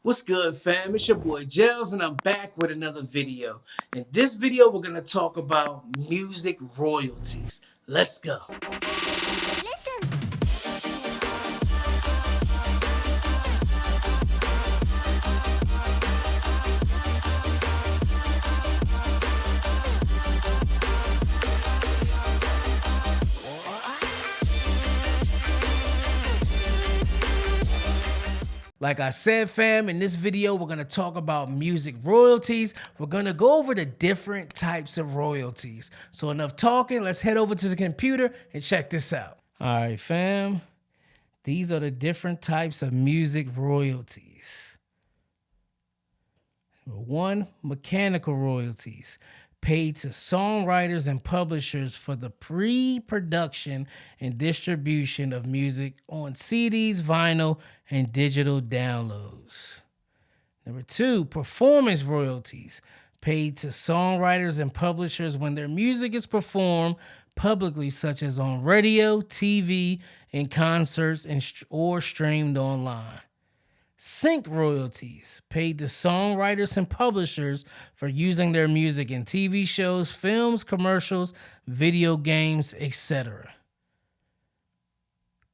What's good, fam? It's your boy Gels, and I'm back with another video. In this video, we're gonna talk about music royalties. Let's go. Like I said, fam, in this video, we're going to talk about music royalties. We're going to go over the different types of royalties. So enough talking, let's head over to the computer and check this out. All right, fam. These are the different types of music royalties. Number one, mechanical royalties. Paid to songwriters and publishers for the pre-production and distribution of music on CDs, vinyl, and digital downloads. Number two, performance royalties. Paid to songwriters and publishers when their music is performed publicly, such as on radio, TV, and concerts, or streamed online. Sync royalties, paid to songwriters and publishers for using their music in TV shows, films, commercials, video games, etc.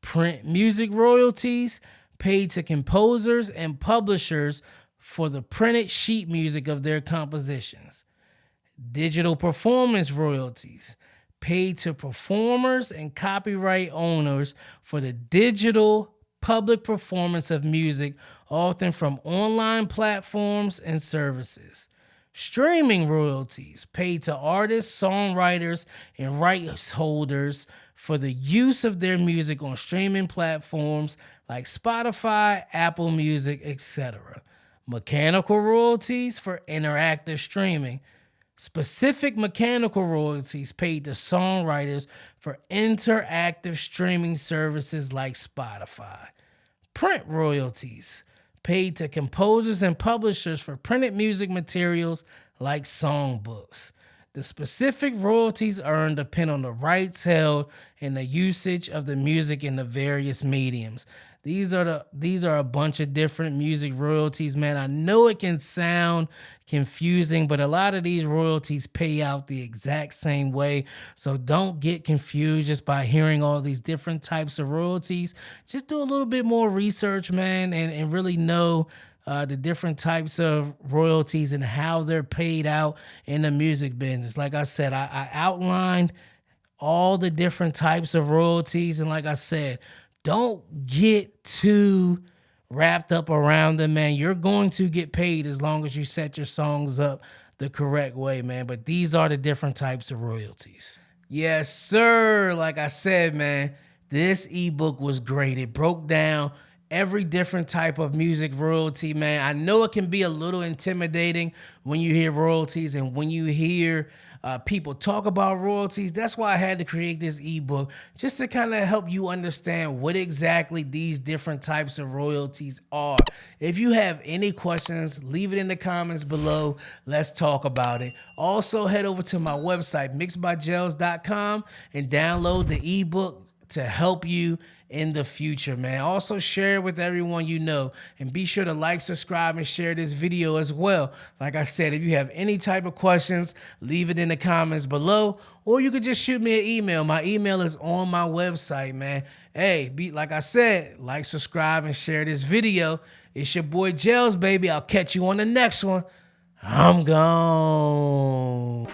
Print music royalties, paid to composers and publishers for the printed sheet music of their compositions. Digital performance royalties, paid to performers and copyright owners for the digital public performance of music, often from online platforms and services. Streaming royalties, paid to artists, songwriters, and rights holders for the use of their music on streaming platforms like Spotify, Apple Music, etc. Mechanical royalties for interactive streaming. Specific mechanical royalties paid to songwriters for interactive streaming services like Spotify. Print royalties paid to composers and publishers for printed music materials like songbooks. The specific royalties earned depend on the rights held and the usage of the music in the various mediums. These are a bunch of different music royalties, man. I know it can sound confusing, but a lot of these royalties pay out the exact same way. So don't get confused just by hearing all these different types of royalties. Just do a little bit more research, man, and really know the different types of royalties and how they're paid out in the music business. Like I said, I outlined all the different types of royalties, and like I said, don't get too wrapped up around them, man. You're going to get paid as long as you set your songs up the correct way, man. But these are the different types of royalties. Yes, sir. Like I said, man, this ebook was great. It broke down every different type of music royalty, man. I know it can be a little intimidating when you hear royalties and when you hear people talk about royalties. That's why I had to create this ebook, just to kind of help you understand what exactly these different types of royalties are. If you have any questions, leave it in the comments below. Let's talk about it. Also, head over to my website, mixedbygels.com, and download the ebook to help you in the future, man. Also share it with everyone you know, and be sure to like, subscribe, and share this video as well. Like I said, if you have any type of questions, leave it in the comments below, or you could just shoot me an email. My email is on my website, man. Hey, like I said, like, subscribe, and share this video. It's your boy Gels, baby. I'll catch you on the next one. I'm gone.